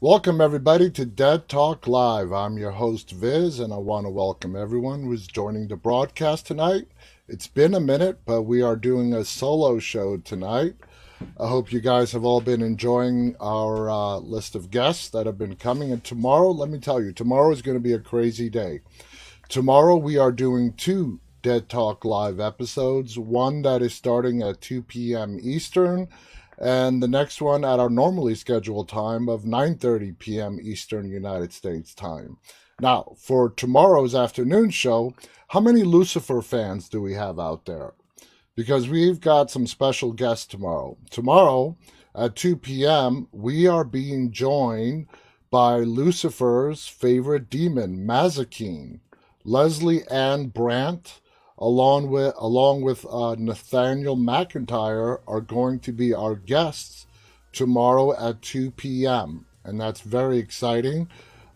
Welcome, everybody, to Dead Talk Live. I'm your host, Viz, and I want to welcome everyone who's joining the broadcast tonight. It's been a minute, but we are doing a solo show tonight. I hope you guys have all been enjoying our list of guests that have been coming. And tomorrow, let me tell you, tomorrow is going to be a crazy day. Tomorrow, we are doing two Dead Talk Live episodes, one that is starting at 2 p.m. Eastern, and the next one at our normally scheduled time of 9:30 p.m. Eastern United States time. Now, for tomorrow's afternoon show, how many Lucifer fans do we have out there? Because we've got some special guests tomorrow. Tomorrow at 2 p.m., we are being joined by Lucifer's favorite demon, Mazikeen. Leslie Ann Brandt, along with Nathaniel McIntyre, are going to be our guests tomorrow at 2 p.m. And that's very exciting.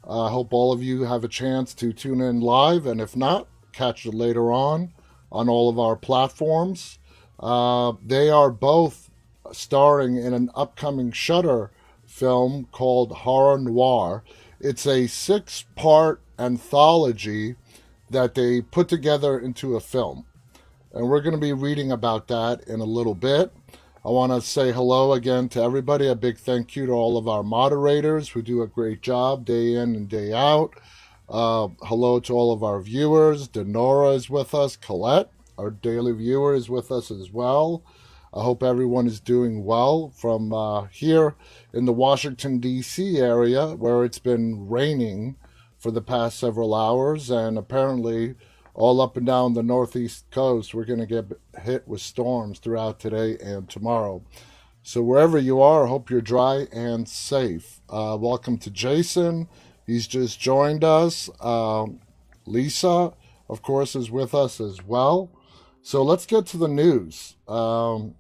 I hope all of you have a chance to tune in live, and if not, catch it later on all of our platforms. They are both starring in an upcoming Shudder film called Horror Noir. It's a 6-part anthology that they put together into a film. And we're going to be reading about that in a little bit. I want to say hello again to everybody. A big thank you to all of our moderators who do a great job day in and day out. Hello to all of our viewers. Denora is with us. Colette, our daily viewer, is with us as well. I hope everyone is doing well from here in the Washington, D.C. area, where it's been raining for the past several hours, and apparently all up and down the northeast coast, we're going to get hit with storms throughout today and tomorrow. So wherever you are, I hope you're dry and safe. Welcome to Jason. He's just joined us. Lisa, of course, is with us as well. So let's get to the news. And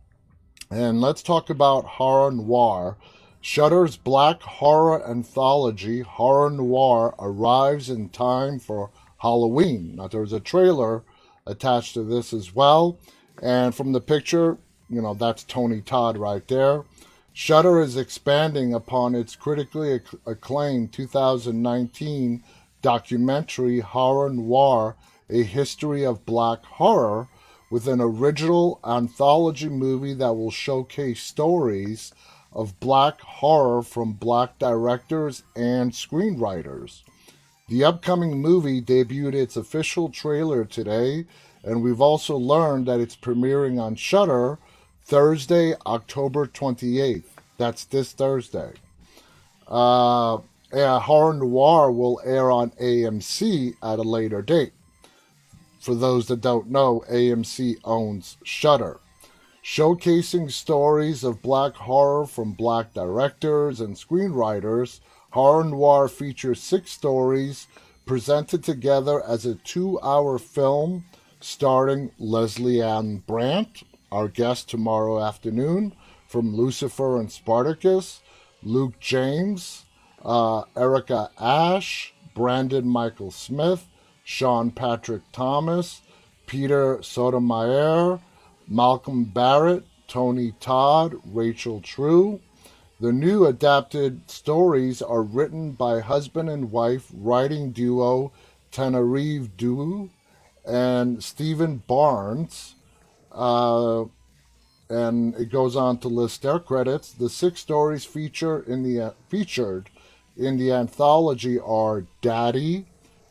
let's talk about Horror Noir. Shudder's black horror anthology, Horror Noir, arrives in time for Halloween. Now, there's a trailer attached to this as well. And from the picture, that's Tony Todd right there. Shudder is expanding upon its critically acclaimed 2019 documentary Horror Noir, A History of Black Horror, with an original anthology movie that will showcase stories of black horror from black directors and screenwriters. The upcoming movie debuted its official trailer today, and we've also learned that it's premiering on Shudder Thursday, October 28th. That's this Thursday. Horror Noir will air on AMC at a later date. For those that don't know, AMC owns Shudder. Showcasing stories of black horror from black directors and screenwriters, Horror Noir features 6 stories presented together as a 2-hour film starring Leslie Ann Brandt, our guest tomorrow afternoon from Lucifer and Spartacus, Luke James, Erica Ash, Brandon Michael Smith, Sean Patrick Thomas, Peter Sotomayor, Malcolm Barrett, Tony Todd, Rachel True. The new adapted stories are written by husband and wife writing duo Tenerife Duo and Stephen Barnes. And it goes on to list their credits. The 6 stories featured in the anthology are Daddy,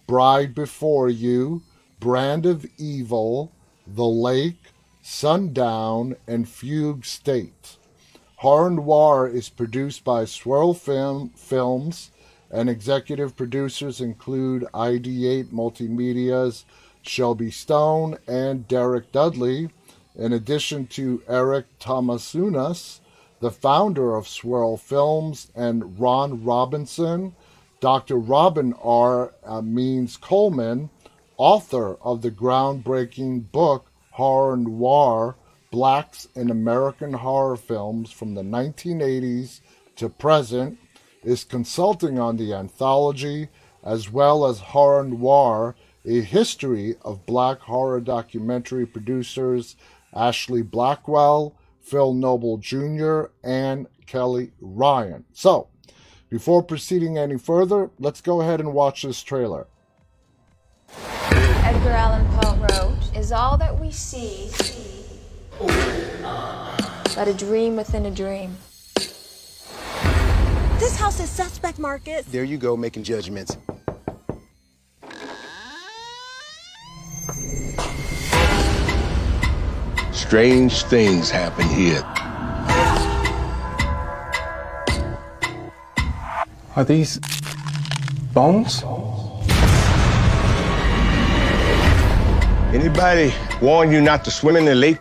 Bride Before You, Brand of Evil, The Lake, Sundown, and Fugue State. Horror Noir is produced by Swirl Films, and executive producers include ID8 Multimedia's Shelby Stone and Derek Dudley, in addition to Eric Tomasunas, the founder of Swirl Films, and Ron Robinson, Dr. Robin R. Means Coleman, author of the groundbreaking book Horror Noir, Blacks in American Horror Films from the 1980s to present, is consulting on the anthology, as well as Horror Noir, A History of Black Horror Documentary producers Ashley Blackwell, Phil Noble Jr., and Kelly Ryan. So, Before proceeding any further, let's go ahead and watch this trailer. Edgar Allan Poe wrote, "Is all that we see but a dream within a dream?" This house is suspect, Marcus. There you go, making judgments. Strange things happen here. Are these bones? Anybody warn you not to swim in the lake?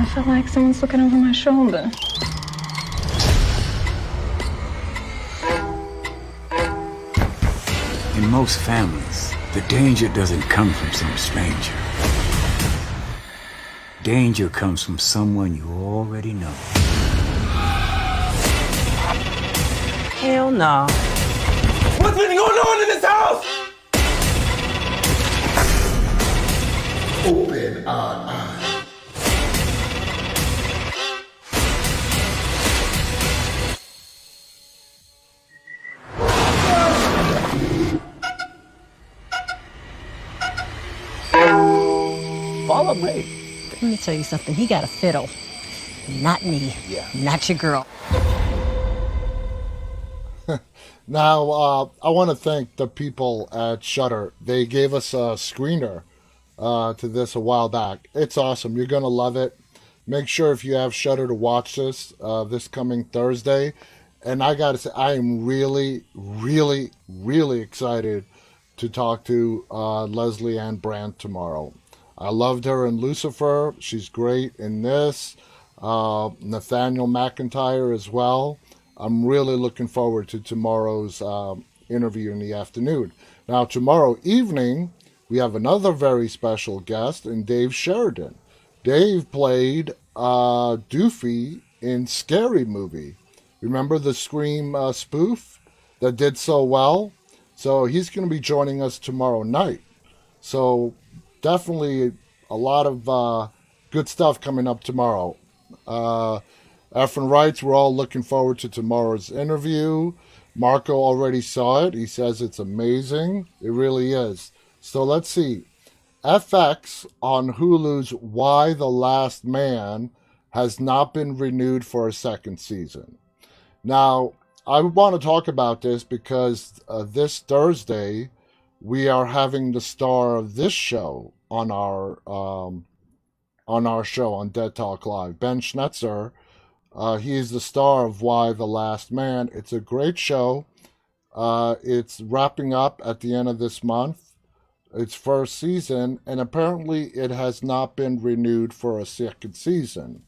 I feel like someone's looking over my shoulder. In most families, the danger doesn't come from some stranger. Danger comes from someone you already know. Hell no. What's been going on in this house? Open our eyes. Follow me. Let me tell you something. He got a fiddle. Not me. Yeah. Not your girl. Now, I want to thank the people at Shudder. They gave us a screener to this a while back. It's awesome. You're going to love it. Make sure if you have Shudder to watch this coming Thursday. And I got to say, I am really, really, really excited to talk to Leslie Ann Brandt tomorrow. I loved her in Lucifer. She's great in this. Nathaniel McIntyre as well. I'm really looking forward to tomorrow's interview in the afternoon. Now, tomorrow evening, we have another very special guest in Dave Sheridan. Dave played Doofy in Scary Movie. Remember the Scream spoof that did so well? So he's going to be joining us tomorrow night. So definitely a lot of good stuff coming up tomorrow. Efren writes, we're all looking forward to tomorrow's interview. Marco already saw it. He says it's amazing. It really is. So let's see. FX on Hulu's Why the Last Man has not been renewed for a second season. Now, I want to talk about this because this Thursday we are having the star of this show on our show on Dead Talk Live, Ben Schnetzer. He is the star of Why the Last Man. It's a great show. It's wrapping up at the end of this month, its first season, and apparently it has not been renewed for a second season.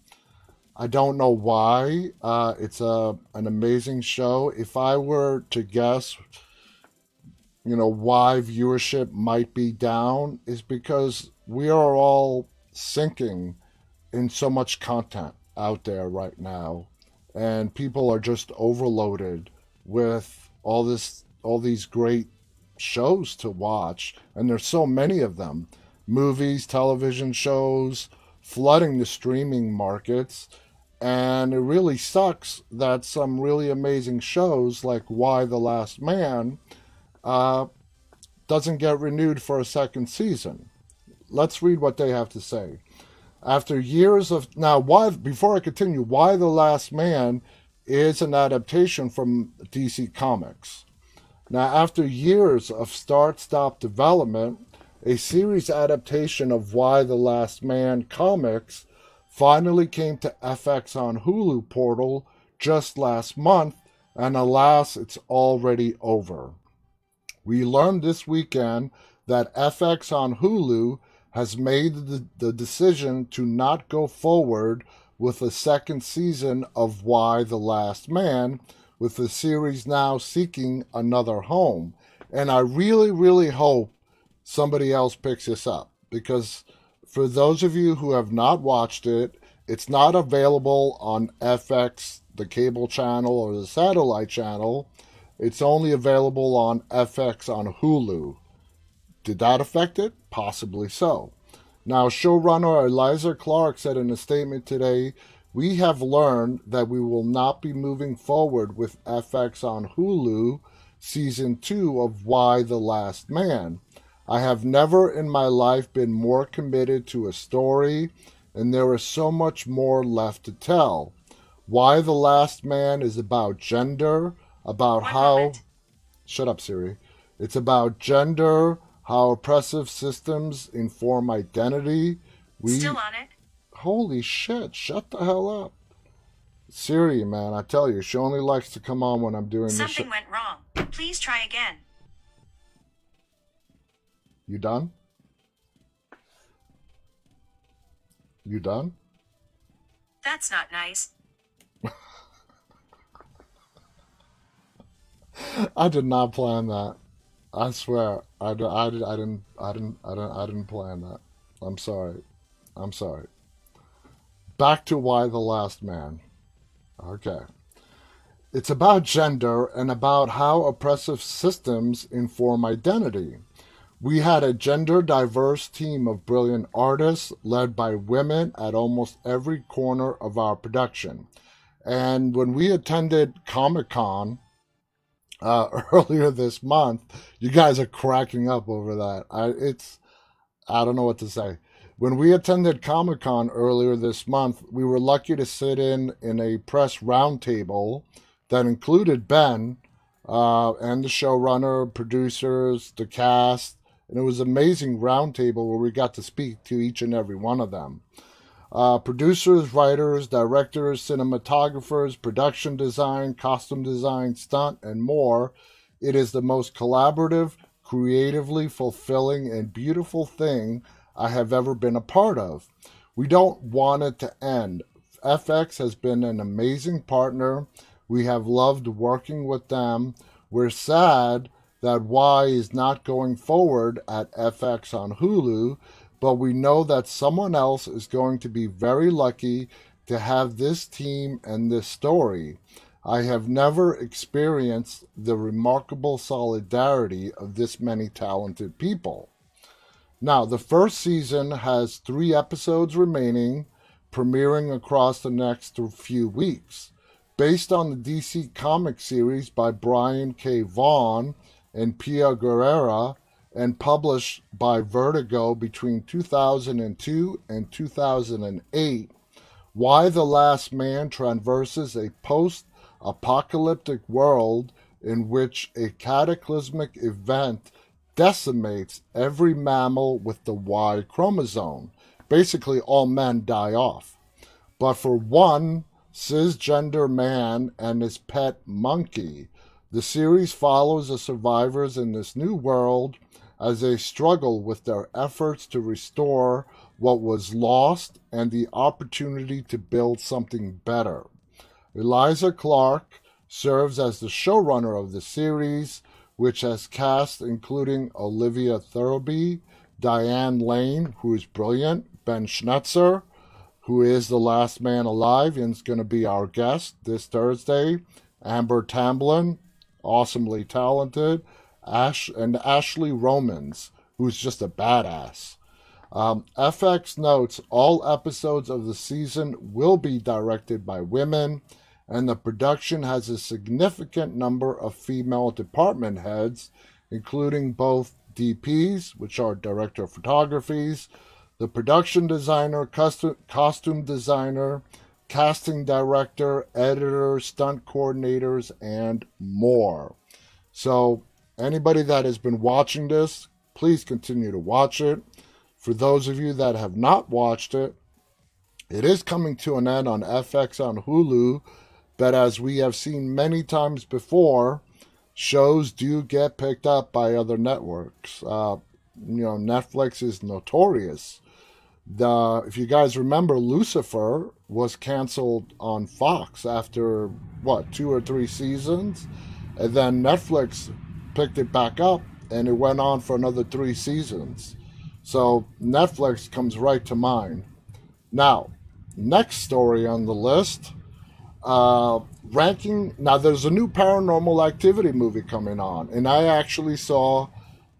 I don't know why. It's an amazing show. If I were to guess, why viewership might be down, is because we are all sinking in so much content out there right now, and people are just overloaded with all these great shows to watch, and there's so many of them. Movies, television shows, flooding the streaming markets. And it really sucks that some really amazing shows like Why the Last Man doesn't get renewed for a second season. Let's read what they have to say. After years of... Now, before I continue, Why the Last Man is an adaptation from DC Comics. Now, after years of start-stop development, a series adaptation of Why the Last Man comics finally came to FX on Hulu portal just last month, and alas, it's already over. We learned this weekend that FX on Hulu has made the decision to not go forward with a second season of Why the Last Man, with the series now seeking another home. And I really, really hope somebody else picks this up, because for those of you who have not watched it, it's not available on FX, the cable channel, or the satellite channel. It's only available on FX on Hulu. Did that affect it? Possibly so. Now, showrunner Eliza Clark said in a statement today, "We have learned that we will not be moving forward with FX on Hulu season 2 of Y the Last Man. I have never in my life been more committed to a story, and there is so much more left to tell. Y the Last Man is about gender, about how..." Shut up, Siri. "It's about gender, how oppressive systems inform identity. Still on it? Holy shit, shut the hell up. Siri, man, I tell you, she only likes to come on when I'm doing this Something went wrong. Please try again. You done? You done? That's not nice. I did not plan that. I swear, I didn't plan that. I'm sorry. Back to Y the Last Man. Okay. It's about gender and about how oppressive systems inform identity. We had a gender diverse team of brilliant artists led by women at almost every corner of our production. And when we attended Comic-Con earlier this month, you guys are cracking up over that. I don't know what to say. When we attended Comic-Con earlier this month, we were lucky to sit in a press roundtable that included Ben and the showrunner, producers, the cast, and it was an amazing roundtable where we got to speak to each and every one of them. Producers, writers, directors, cinematographers, production design, costume design, stunt, and more. It is the most collaborative, creatively fulfilling, and beautiful thing I have ever been a part of. We don't want it to end. FX has been an amazing partner. We have loved working with them. We're sad that Y is not going forward at FX on Hulu, but we know that someone else is going to be very lucky to have this team and this story. I have never experienced the remarkable solidarity of this many talented people." Now, the first season has 3 episodes remaining, premiering across the next few weeks. Based on the DC comic series by Brian K. Vaughan and Pia Guerrera, and published by Vertigo between 2002 and 2008, Y the Last Man traverses a post-apocalyptic world in which a cataclysmic event decimates every mammal with the Y chromosome. Basically, all men die off. But for one cisgender man and his pet monkey, the series follows the survivors in this new world as they struggle with their efforts to restore what was lost and the opportunity to build something better. Eliza Clark serves as the showrunner of the series, which has cast including Olivia Thirlby, Diane Lane, who is brilliant, Ben Schnetzer, who is the last man alive and is going to be our guest this Thursday, Amber Tamblyn, awesomely talented, and Ashley Romans, who's just a badass. FX notes all episodes of the season will be directed by women, and the production has a significant number of female department heads, including both DPs, which are director of photographies, the production designer, costume designer, casting director, editor, stunt coordinators, and more. So anybody that has been watching this, please continue to watch it. For those of you that have not watched it, it is coming to an end on FX on Hulu, but as we have seen many times before, shows do get picked up by other networks. Netflix is notorious. If you guys remember, Lucifer was canceled on Fox after, 2 or 3 seasons? And then Netflix picked it back up, and it went on for another 3 seasons. So Netflix comes right to mind. Now, next story on the list, ranking. Now, there's a new Paranormal Activity movie coming on, and I actually saw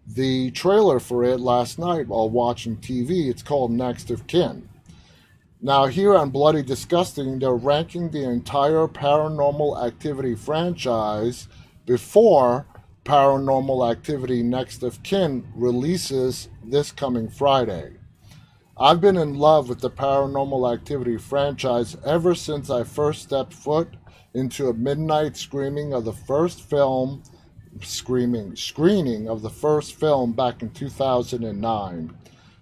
the trailer for it last night while watching TV. It's called Next of Kin. Now, here on Bloody Disgusting, they're ranking the entire Paranormal Activity franchise before Paranormal Activity Next of Kin releases this coming Friday. I've been in love with the Paranormal Activity franchise ever since I first stepped foot into a midnight screening of the first film back in 2009.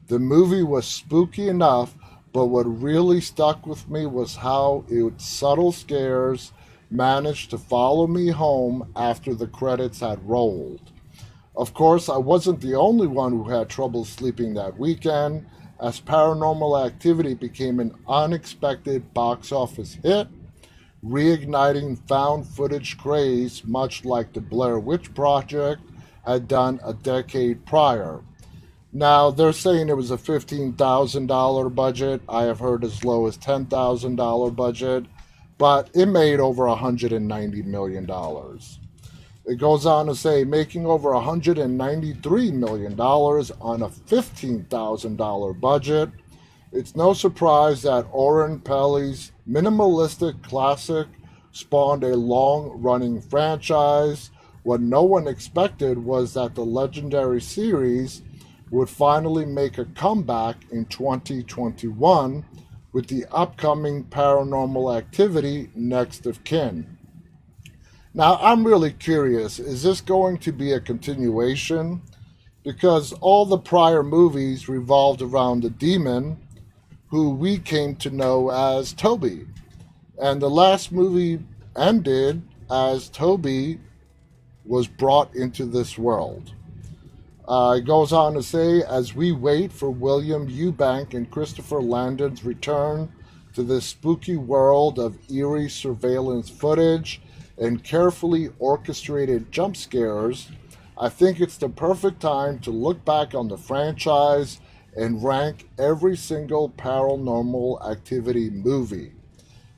The movie was spooky enough, but what really stuck with me was how its subtle scares managed to follow me home after the credits had rolled. Of course, I wasn't the only one who had trouble sleeping that weekend, as Paranormal Activity became an unexpected box office hit, reigniting found footage craze much like the Blair Witch Project had done a decade prior. Now, they're saying it was a $15,000 budget. I have heard as low as $10,000 budget, but it made over $190 million. It goes on to say, making over $193 million on a $15,000 budget. It's no surprise that Oren Peli's minimalistic classic spawned a long-running franchise. What no one expected was that the legendary series would finally make a comeback in 2021 with the upcoming Paranormal Activity Next of Kin. Now, I'm really curious, is this going to be a continuation? Because all the prior movies revolved around the demon, who we came to know as Toby. And the last movie ended as Toby was brought into this world. It goes on to say, as we wait for William Eubank and Christopher Landon's return to this spooky world of eerie surveillance footage and carefully orchestrated jump scares, I think it's the perfect time to look back on the franchise and rank every single Paranormal Activity movie.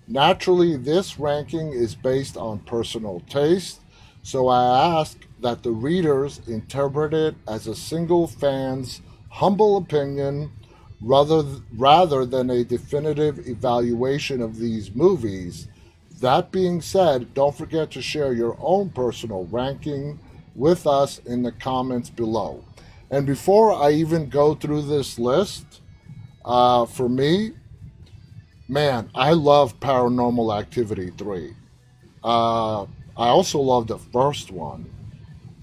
Naturally, this ranking is based on personal taste, so I ask that the readers interpret it as a single fan's humble opinion rather than a definitive evaluation of these movies. That being said, don't forget to share your own personal ranking with us in the comments below. And before I even go through this list, for me, man, I love Paranormal Activity 3. I also love the first one.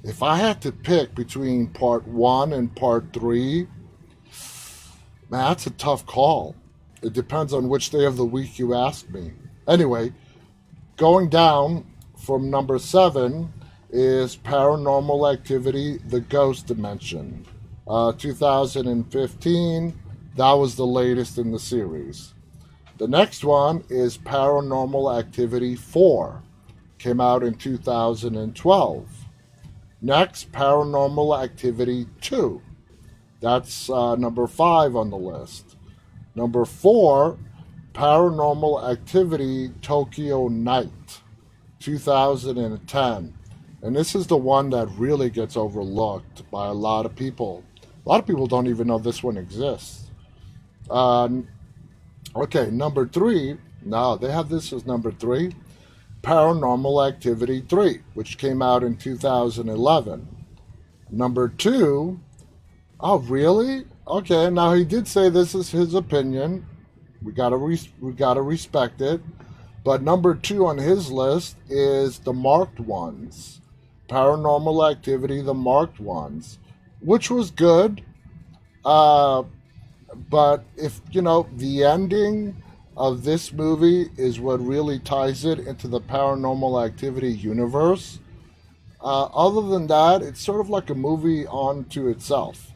If I had to pick between part 1 and part 3, man, that's a tough call. It depends on which day of the week you ask me. Anyway, going down from number 7 is Paranormal Activity, The Ghost Dimension. 2015, that was the latest in the series. The next one is Paranormal Activity 4. Came out in 2012. Next, Paranormal Activity 2. That's number 5 on the list. Number 4, Paranormal Activity Tokyo Night, 2010. And this is the one that really gets overlooked by a lot of people. A lot of people don't even know this one exists. Okay, number 3. No, they have this as number 3. Paranormal Activity 3, which came out in 2011. Number 2, oh really? Okay, now he did say this is his opinion. We gotta respect it. But number 2 on his list is The Marked Ones. Paranormal Activity, The Marked Ones, which was good. But if, the ending of this movie is what really ties it into the Paranormal Activity universe. Other than that, it's sort of like a movie unto itself.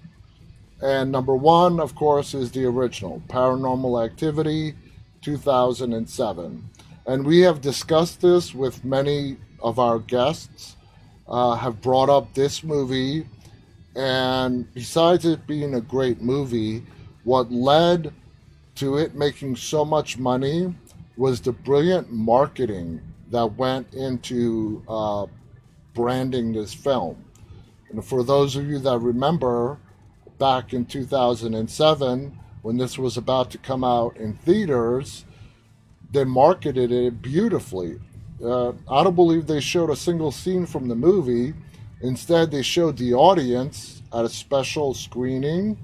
And number 1, of course, is the original, Paranormal Activity, 2007. And we have discussed this with many of our guests, have brought up this movie. And besides it being a great movie, what led to it making so much money was the brilliant marketing that went into branding this film. And for those of you that remember, back in 2007, when this was about to come out in theaters, they marketed it beautifully. I don't believe they showed a single scene from the movie. Instead, they showed the audience at a special screening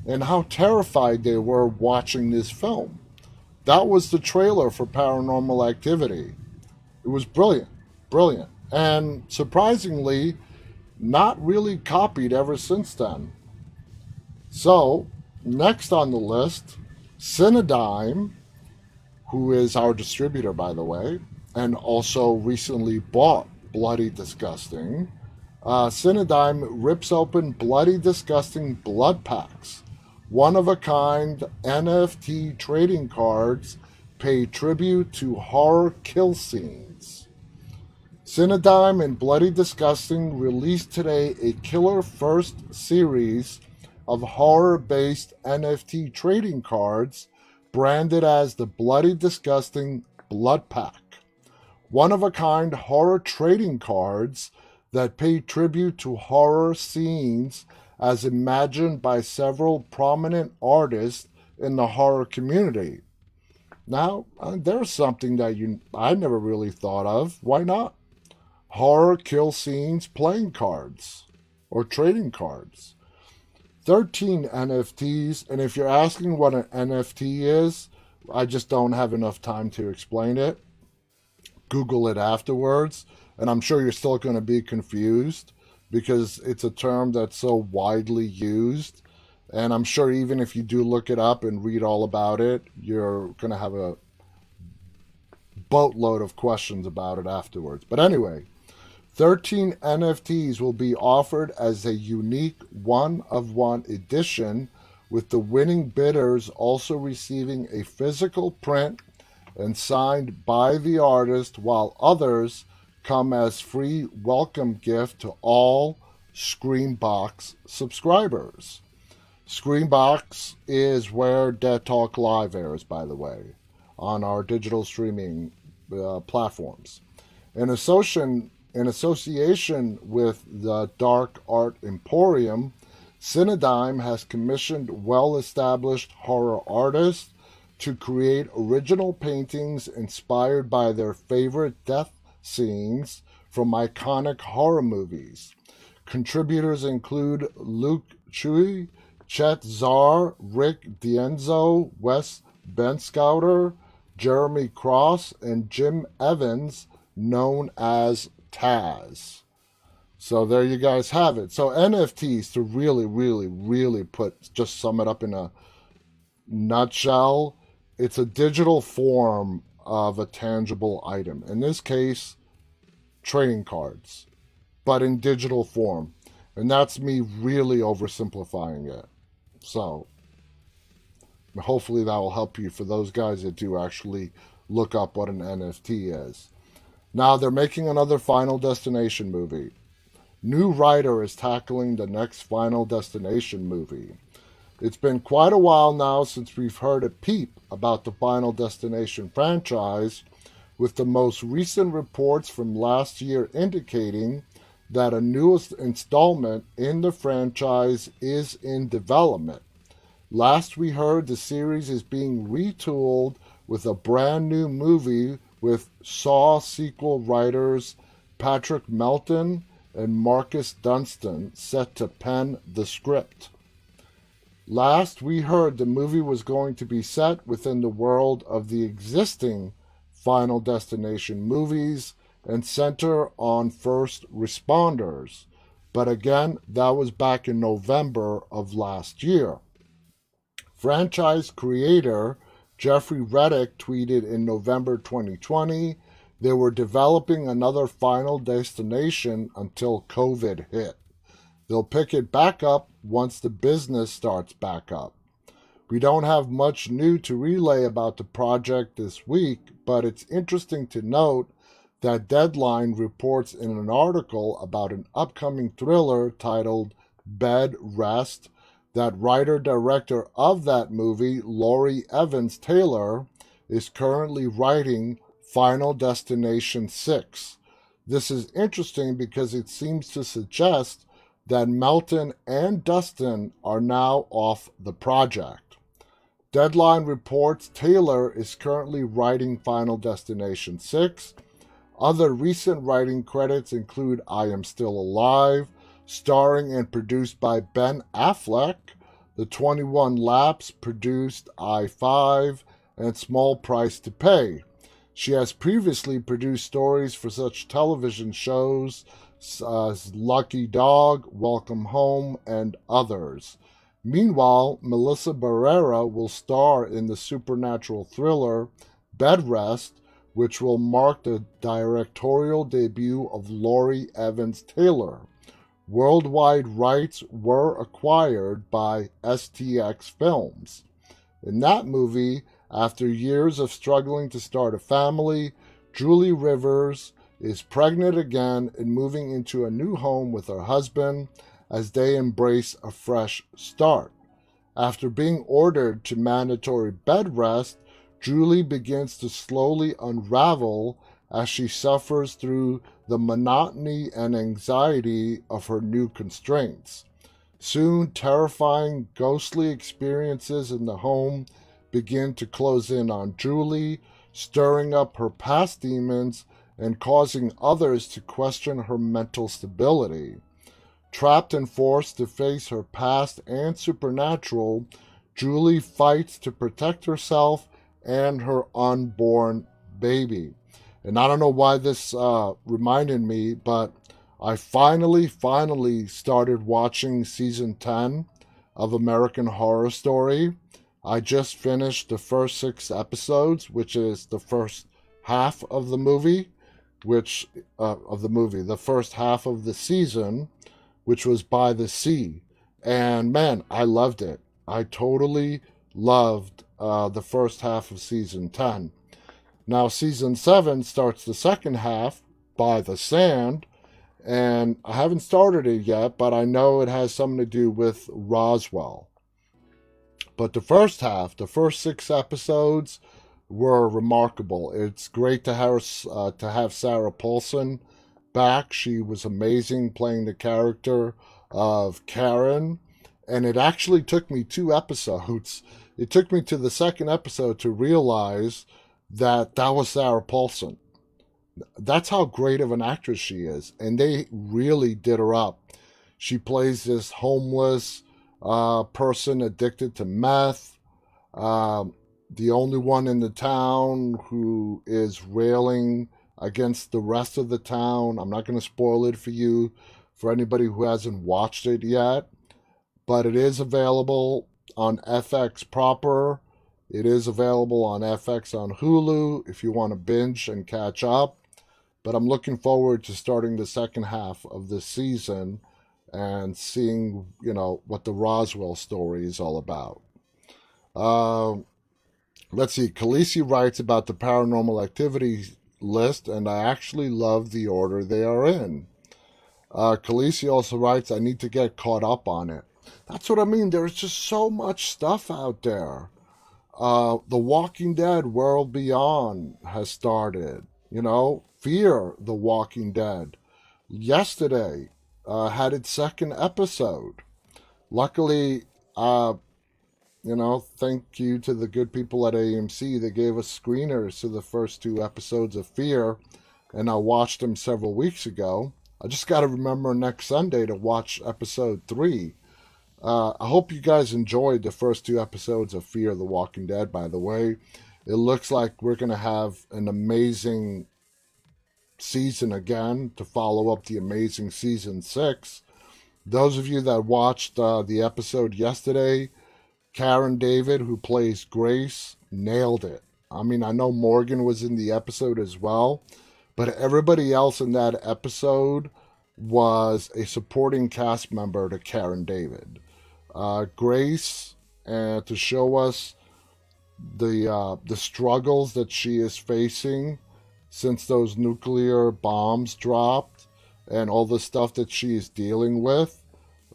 and how terrified they were watching this film. That was the trailer for Paranormal Activity. It was brilliant, brilliant. And surprisingly, not really copied ever since then. So, next on the list, Cinedigm, who is our distributor, by the way, and also recently bought Bloody Disgusting. Cinedigm rips open Bloody Disgusting blood packs. One-of-a-kind NFT trading cards pay tribute to horror kill scenes. Cinedigm and Bloody Disgusting released today a killer first series of horror-based NFT trading cards branded as the Bloody Disgusting Blood Pack. One-of-a-kind horror trading cards that pay tribute to horror scenes as imagined by several prominent artists in the horror community. Now, there's something that I never really thought of. Why not? Horror kill scenes playing cards or trading cards. 13 NFTs, and if you're asking what an NFT is, I just don't have enough time to explain it. Google it afterwards, and I'm sure you're still going to be confused because it's a term that's so widely used. And I'm sure even if you do look it up and read all about it, you're going to have a boatload of questions about it afterwards. But anyway, 13 NFTs will be offered as a unique one-of-one edition, with the winning bidders also receiving a physical print and signed by the artist, while others come as free welcome gift to all Screambox subscribers. Screambox is where Dead Talk Live airs, by the way, on our digital streaming platforms. In association with the Dark Art Emporium, Cinedigm has commissioned well-established horror artists to create original paintings inspired by their favorite death scenes from iconic horror movies. Contributors include Luke Chui, Chet Zar, Rick Dienzo, Wes Benscouter, Jeremy Cross, and Jim Evans, known as Taz. So there you guys have it. So NFTs, to really just sum it up in a nutshell, it's a digital form of a tangible item. In this case, trading cards, but in digital form. And that's me really oversimplifying it. So hopefully that will help you for those guys that do actually look up what an NFT is. Now they're making another Final Destination movie. New writer is tackling the next Final Destination movie. It's been quite a while now since we've heard a peep about the Final Destination franchise, with the most recent reports from last year indicating that a newest installment in the franchise is in development. Last we heard, the series is being retooled with a brand new movie with Saw sequel writers Patrick Melton and Marcus Dunstan set to pen the script. Last we heard, the movie was going to be set within the world of the existing Final Destination movies and center on first responders. But again, that was back in November of last year. Franchise creator Jeffrey Reddick tweeted in November 2020 they were developing another Final Destination until COVID hit. They'll pick it back up once the business starts back up. We don't have much new to relay about the project this week, but it's interesting to note that Deadline reports in an article about an upcoming thriller titled Bed Rest that writer-director of that movie, Laurie Evans Taylor, is currently writing Final Destination 6. This is interesting because it seems to suggest that Melton and Dustin are now off the project. Deadline reports Taylor is currently writing Final Destination 6. Other recent writing credits include I Am Still Alive, starring and produced by Ben Affleck, The 21 Laps produced I-5, and Small Price to Pay. She has previously produced stories for such television shows as Lucky Dog, Welcome Home, and others. Meanwhile, Melissa Barrera will star in the supernatural thriller Bed Rest, which will mark the directorial debut of Laurie Evans Taylor. Worldwide rights were acquired by STX Films. In that movie, after years of struggling to start a family, Julie Rivers is pregnant again and moving into a new home with her husband as they embrace a fresh start. After being ordered to mandatory bed rest, Julie begins to slowly unravel as she suffers through the monotony and anxiety of her new constraints. Soon, terrifying, ghostly experiences in the home begin to close in on Julie, stirring up her past demons and causing others to question her mental stability. Trapped and forced to face her past and supernatural, Julie fights to protect herself and her unborn baby. And I don't know why this reminded me, but I finally started watching season 10 of American Horror Story. I just finished the first 6 episodes, which is the first half of the movie, the first half of the season, which was By the Sea. And man, I loved it. I totally loved the first half of season 10. Now, season 7 starts the second half, By the Sand, and I haven't started it yet, but I know it has something to do with Roswell. But the first half, the first 6 episodes, were remarkable. It's great to have Sarah Paulson back. She was amazing playing the character of Karen, and it actually took me 2 episodes. It took me to the second episode to realize that was Sarah Paulson. That's how great of an actress she is, and they really did her up. She plays this homeless person addicted to meth, the only one in the town who is railing against the rest of the town. I'm not going to spoil it for you, for anybody who hasn't watched it yet, but it is available on FX proper. It is available on FX on Hulu if you want to binge and catch up. But I'm looking forward to starting the second half of this season and seeing, what the Roswell story is all about. Let's see. Khaleesi writes about the paranormal activity list, and I actually love the order they are in. Khaleesi also writes, I need to get caught up on it. That's what I mean. There's just so much stuff out there. The Walking Dead World Beyond has started. Fear the Walking Dead. Yesterday had its second episode. Luckily, thank you to the good people at AMC. They gave us screeners to the first 2 episodes of Fear, and I watched them several weeks ago. I just got to remember next Sunday to watch episode 3. I hope you guys enjoyed the first 2 episodes of Fear the Walking Dead, by the way. It looks like we're going to have an amazing season again to follow up the amazing season 6. Those of you that watched the episode yesterday, Karen David, who plays Grace, nailed it. I mean, I know Morgan was in the episode as well, but everybody else in that episode was a supporting cast member to Karen David. Grace, to show us the struggles that she is facing since those nuclear bombs dropped and all the stuff that she is dealing with,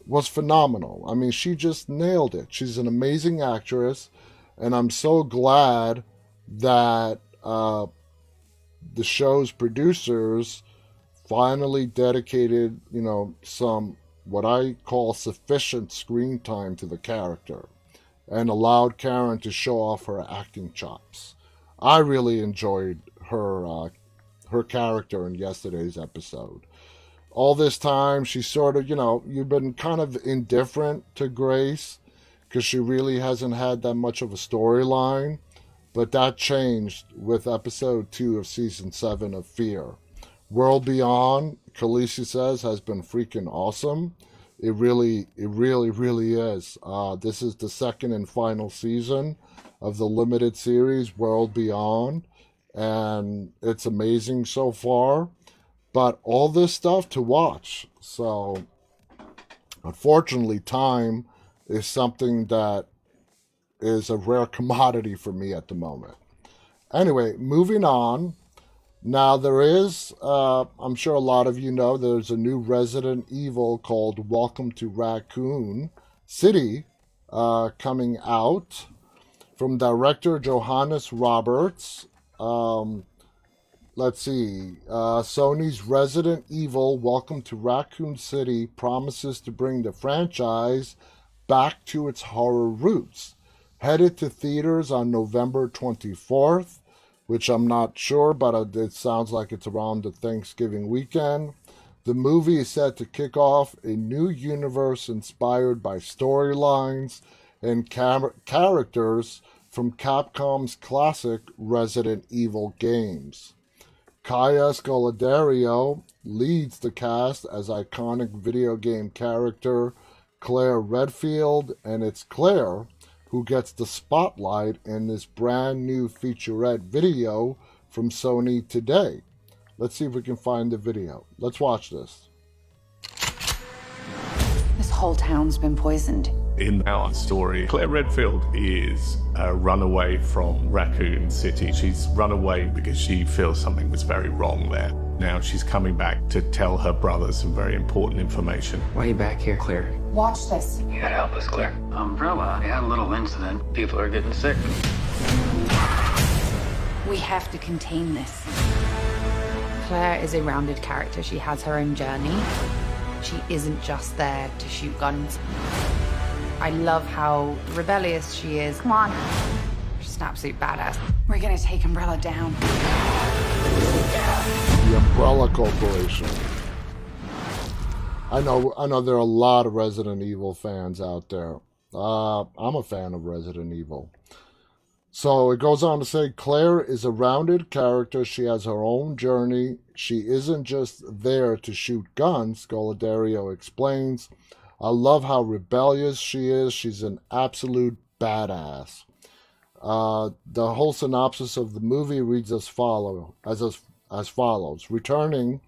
was phenomenal. I mean, she just nailed it. She's an amazing actress, and I'm so glad that the show's producers finally dedicated, some what I call sufficient screen time to the character and allowed Karen to show off her acting chops. I really enjoyed her character in yesterday's episode. All this time, she sort of, you've been kind of indifferent to Grace because she really hasn't had that much of a storyline. But that changed with episode 2 of season 7 of Fear. World Beyond, Khaleesi says, has been freaking awesome. It really is. This is the second and final season of the limited series World Beyond, and it's amazing so far. But all this stuff to watch. So, unfortunately, time is something that is a rare commodity for me at the moment. Anyway, moving on. Now there is, I'm sure a lot of you know, there's a new Resident Evil called Welcome to Raccoon City coming out from director Johannes Roberts. Let's see. Sony's Resident Evil Welcome to Raccoon City promises to bring the franchise back to its horror roots. Headed to theaters on November 24th, which I'm not sure, but it sounds like it's around the Thanksgiving weekend. The movie is set to kick off a new universe inspired by storylines and characters from Capcom's classic Resident Evil games. Kaya Scodelario leads the cast as iconic video game character Claire Redfield, and it's Claire who gets the spotlight in this brand new featurette video from Sony today. Let's see if we can find the video. Let's watch this. This whole town's been poisoned. In our story, Claire Redfield is a runaway from Raccoon City. She's run away because she feels something was very wrong there. Now she's coming back to tell her brother some very important information. Why are you back here, Claire? Watch this. You gotta help us, Claire. Umbrella, we had a little incident. People are getting sick. We have to contain this. Claire is a rounded character. She has her own journey. She isn't just there to shoot guns. I love how rebellious she is. Come on. She's an absolute badass. We're gonna take Umbrella down. The Umbrella Corporation. I know there are a lot of Resident Evil fans out there. I'm a fan of Resident Evil. So it goes on to say, Claire is a rounded character. She has her own journey. She isn't just there to shoot guns, Scodelario explains. I love how rebellious she is. She's an absolute badass. The whole synopsis of the movie reads as follows. Returning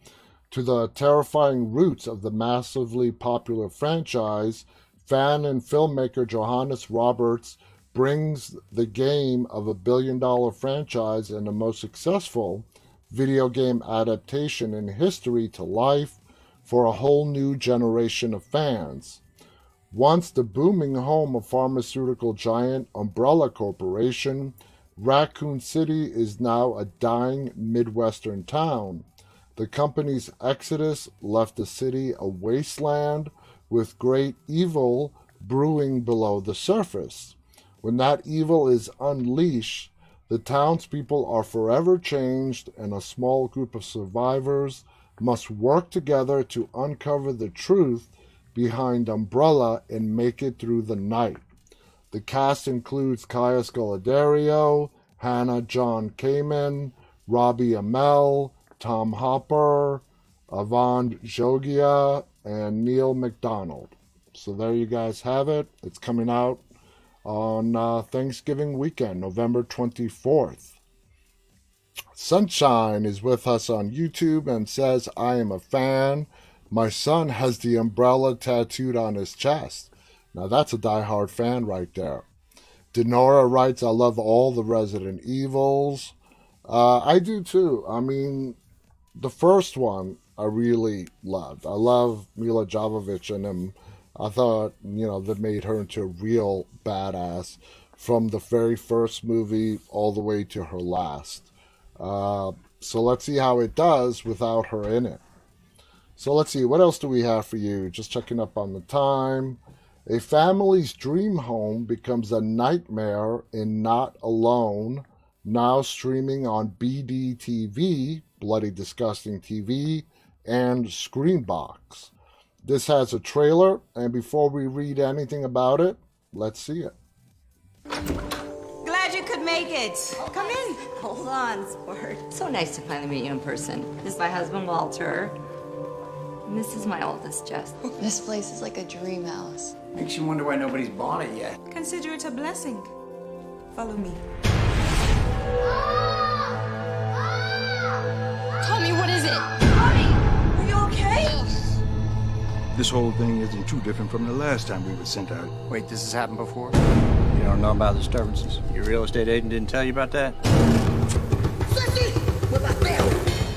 to the terrifying roots of the massively popular franchise, fan and filmmaker Johannes Roberts brings the game of a billion-dollar franchise and the most successful video game adaptation in history to life for a whole new generation of fans. Once the booming home of pharmaceutical giant Umbrella Corporation, Raccoon City is now a dying Midwestern town. The company's exodus left the city a wasteland with great evil brewing below the surface. When that evil is unleashed, the townspeople are forever changed, and a small group of survivors must work together to uncover the truth behind Umbrella and make it through the night. The cast includes Kaya Scodelario, Hannah John Kamen, Robbie Amell, Tom Hopper, Yvonne Jogia, and Neil McDonald. So there you guys have it. It's coming out on Thanksgiving weekend, November 24th. Sunshine is with us on YouTube and says, I am a fan. My son has the Umbrella tattooed on his chest. Now that's a diehard fan right there. Denora writes, I love all the Resident Evils. I do too. I mean, the first one I really loved. I love Mila Jovovich in him. I thought, that made her into a real badass from the very first movie all the way to her last. So let's see how it does without her in it. So let's see, what else do we have for you? Just checking up on the time. A family's dream home becomes a nightmare in Not Alone, now streaming on BDTV, Bloody Disgusting TV, and Screambox. This has a trailer, and before we read anything about it, let's see it. Glad you could make it. Come in. Hold on, sport. So nice to finally meet you in person. This is my husband, Walter. And this is my oldest, Jess. This place is like a dream house. Makes you wonder why nobody's bought it yet. Consider it a blessing. Follow me. Tommy, what is it? Tommy, are you okay? This whole thing isn't too different from the last time we were sent out. Wait, this has happened before? You don't know about disturbances? Your real estate agent didn't tell you about that?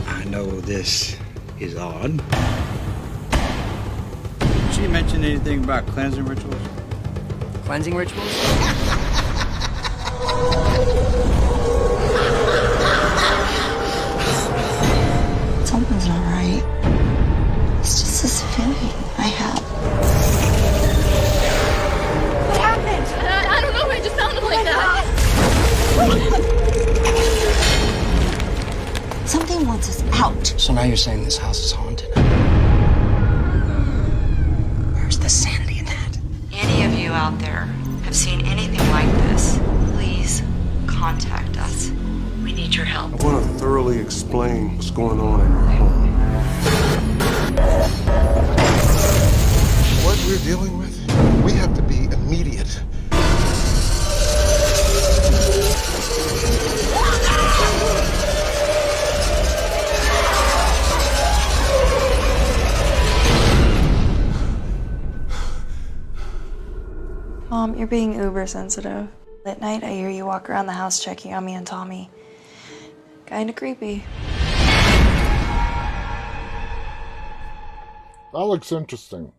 I know this is odd. Did she mention anything about cleansing rituals? Cleansing rituals? Something's not right. It's just this feeling I have. What happened? I don't know. It just sounded like that. Something wants us out. So now you're saying this house is haunted? Where's the sanity in that? Any of you out there have seen anything like this, please contact us. We need your help. I want to thoroughly explain what's going on in your home. What we're dealing with, we have to be immediate. Mom, you're being uber sensitive. At night, I hear you walk around the house checking on me and Tommy. Kinda creepy. That looks interesting.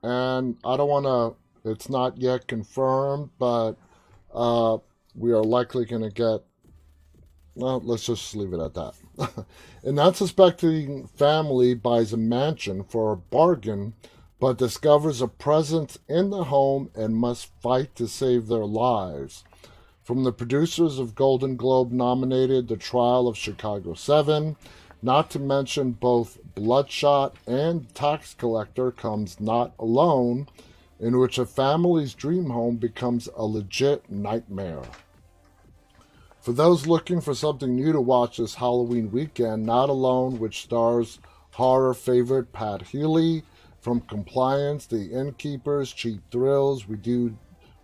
And I don't want to, it's not yet confirmed, but we are likely going to get, well, let's just leave it at that. An unsuspecting family buys a mansion for a bargain, but discovers a presence in the home and must fight to save their lives. From the producers of Golden Globe nominated The Trial of Chicago 7, not to mention both Bloodshot and Tax Collector, comes Not Alone, in which a family's dream home becomes a legit nightmare. For those looking for something new to watch this Halloween weekend, Not Alone, which stars horror favorite Pat Healy, from Compliance, The Innkeepers, Cheap Thrills, We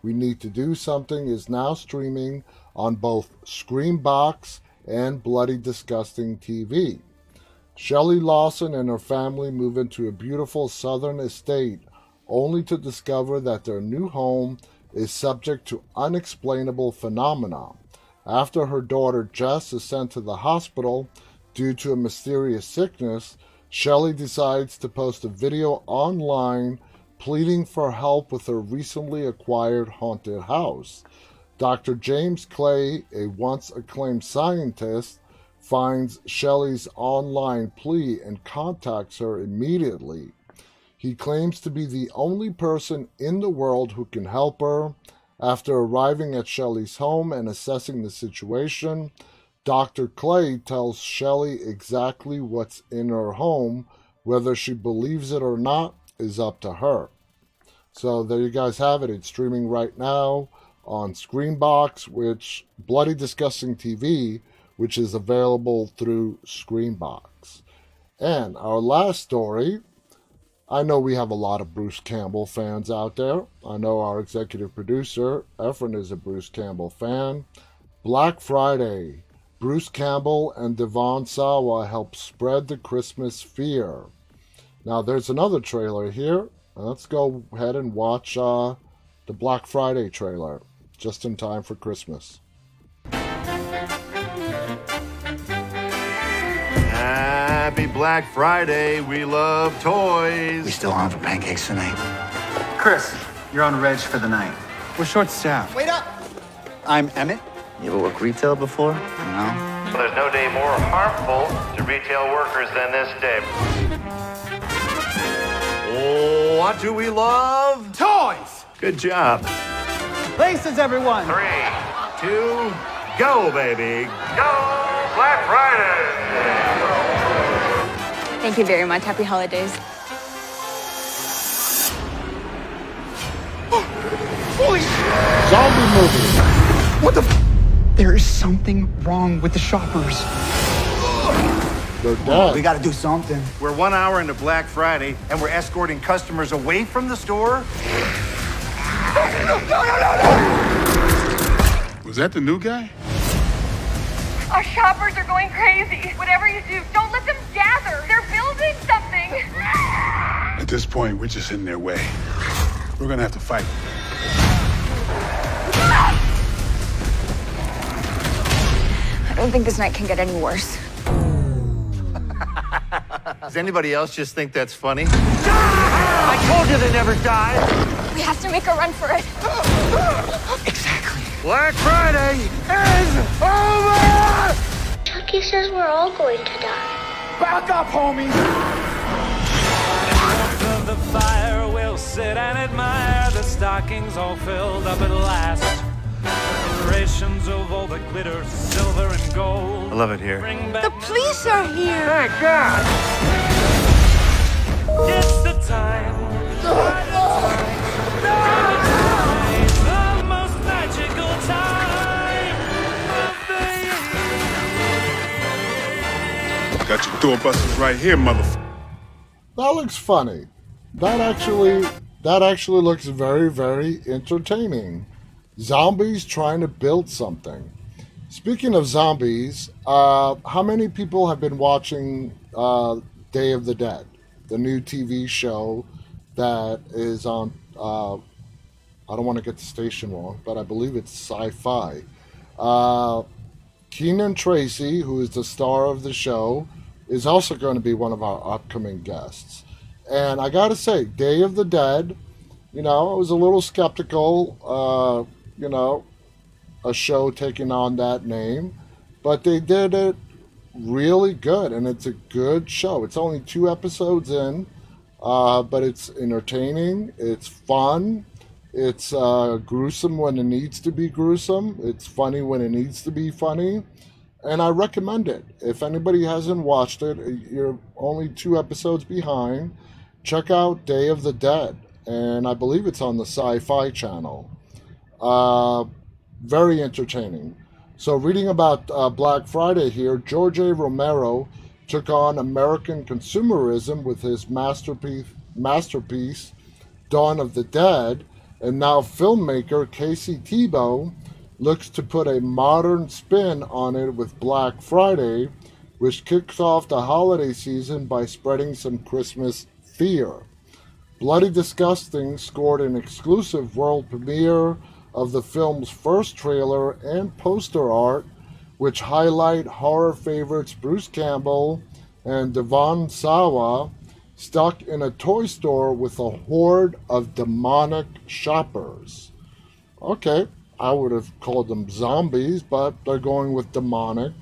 Need to Do Something, is now streaming on both Screambox and Bloody Disgusting TV. Shelley Lawson and her family move into a beautiful southern estate, only to discover that their new home is subject to unexplainable phenomena. After her daughter Jess is sent to the hospital due to a mysterious sickness, Shelley decides to post a video online pleading for help with her recently acquired haunted house. Dr. James Clay, a once acclaimed scientist, finds Shelley's online plea and contacts her immediately. He claims to be the only person in the world who can help her. After arriving at Shelley's home and assessing the situation, Dr. Clay tells Shelley exactly what's in her home. Whether she believes it or not is up to her. So there you guys have it. It's streaming right now on Screambox, which Bloody Disgusting TV, which is available through Screambox. And our last story, I know we have a lot of Bruce Campbell fans out there. I know our executive producer, Efren, is a Bruce Campbell fan. Black Friday. Bruce Campbell and Devon Sawa help spread the Christmas fear. Now, there's another trailer here. Let's go ahead and watch the Black Friday trailer, just in time for Christmas. Happy Black Friday. We love toys. We still on for pancakes tonight. Chris, you're on Reg for the night. We're short-staffed. Wait up. I'm Emmett. You ever worked retail before? No. There's no day more harmful to retail workers than this day. what do we love? Toys! Good job. Places, everyone! 3, 2, go, baby. Go Black Friday! Thank you very much. Happy holidays. Holy Zombie movie. What the There is something wrong with the shoppers. They're dead. We gotta do something. We're 1 hour into Black Friday, and we're escorting customers away from the store? No! Was that the new guy? Our shoppers are going crazy. Whatever you do, don't let them gather. They're building something. At this point, we're just in their way. We're gonna have to fight. I don't think this night can get any worse. Does anybody else just think that's funny? I told you they never die. We have to make a run for it. Exactly. Black Friday is over! Chucky says we're all going to die. Back up, homie! Of the fire, we'll sit and admire the stockings all filled up at last. Decorations of all the glitter, silver and gold. I love it here. The police are here. Thank God! It's the time. The most magical time of the year. Got your doorbusters right here, motherfucker. That looks funny. That actually looks very, very entertaining. Zombies trying to build something. Speaking of zombies, how many people have been watching Day of the Dead, the new TV show that is on, I don't want to get the station wrong, but I believe it's Sci-Fi. Keenan Tracy, who is the star of the show, is also going to be one of our upcoming guests. And I got to say, Day of the Dead, I was a little skeptical, a show taking on that name, but they did it really good, and it's a good show. It's only 2 episodes in, but it's entertaining, it's fun, it's gruesome when it needs to be gruesome, it's funny when it needs to be funny, and I recommend it. If anybody hasn't watched it, you're only 2 episodes behind, check out Day of the Dead, and I believe it's on the Sci-Fi channel. Very entertaining. So reading about Black Friday here, George A. Romero took on American consumerism with his masterpiece, Dawn of the Dead, and now filmmaker Casey Tebow looks to put a modern spin on it with Black Friday, which kicks off the holiday season by spreading some Christmas fear. Bloody Disgusting scored an exclusive world premiere of the film's first trailer and poster art, which highlight horror favorites Bruce Campbell and Devon Sawa stuck in a toy store with a horde of demonic shoppers. Okay, I would have called them zombies, but they're going with demonic.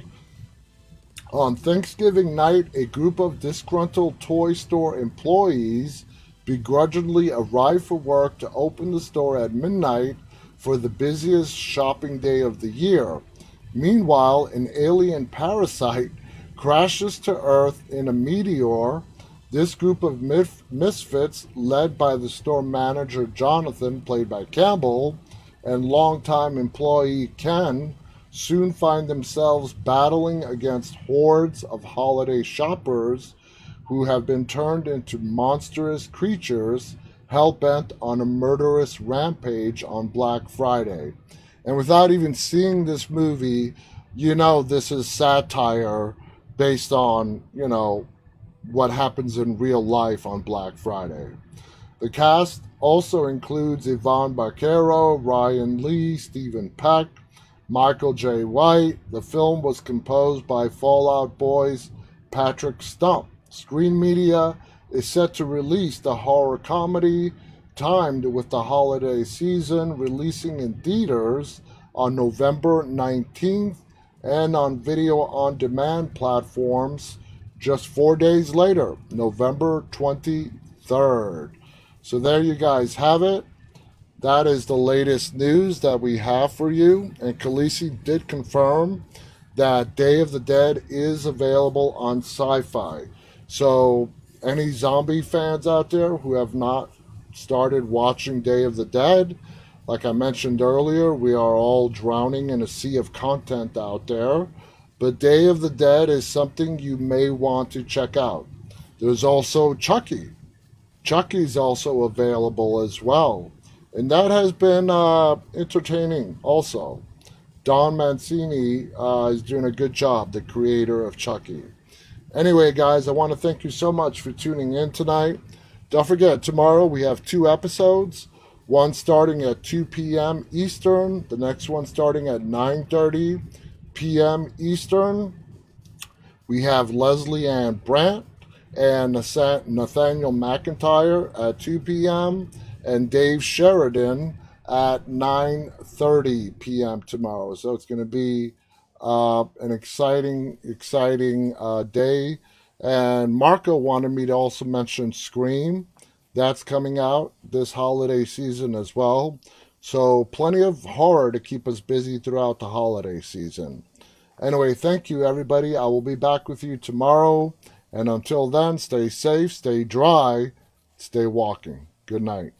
On Thanksgiving night, a group of disgruntled toy store employees begrudgingly arrive for work to open the store at midnight for the busiest shopping day of the year. Meanwhile, an alien parasite crashes to Earth in a meteor. This group of misfits, led by the store manager Jonathan, played by Campbell, and longtime employee Ken, soon find themselves battling against hordes of holiday shoppers who have been turned into monstrous creatures hell-bent on a murderous rampage on Black Friday. And without even seeing this movie, this is satire based on, what happens in real life on Black Friday. The cast also includes Yvonne Barquero, Ryan Lee, Stephen Peck, Michael J. White. The film was composed by Fallout Boy's Patrick Stump. Screen Media is set to release the horror comedy timed with the holiday season, releasing in theaters on November 19th and on video-on-demand platforms just 4 days later, November 23rd. So there you guys have it. That is the latest news that we have for you. And Khaleesi did confirm that Day of the Dead is available on Sci-Fi. So any zombie fans out there who have not started watching Day of the Dead, like I mentioned earlier, we are all drowning in a sea of content out there. But Day of the Dead is something you may want to check out. There's also Chucky. Chucky's also available as well. And that has been entertaining also. Don Mancini is doing a good job, the creator of Chucky. Anyway, guys, I want to thank you so much for tuning in tonight. Don't forget, tomorrow we have 2 episodes. One starting at 2 p.m. Eastern. The next one starting at 9:30 p.m. Eastern. We have Leslie Ann Brandt and Nathaniel McIntyre at 2 p.m. and Dave Sheridan at 9:30 p.m. tomorrow. So it's going to be an exciting day. And Marco wanted me to also mention Scream. That's coming out this holiday season as well. So plenty of horror to keep us busy throughout the holiday season. Anyway, thank you, everybody. I will be back with you tomorrow. And until then, stay safe, stay dry, stay walking. Good night.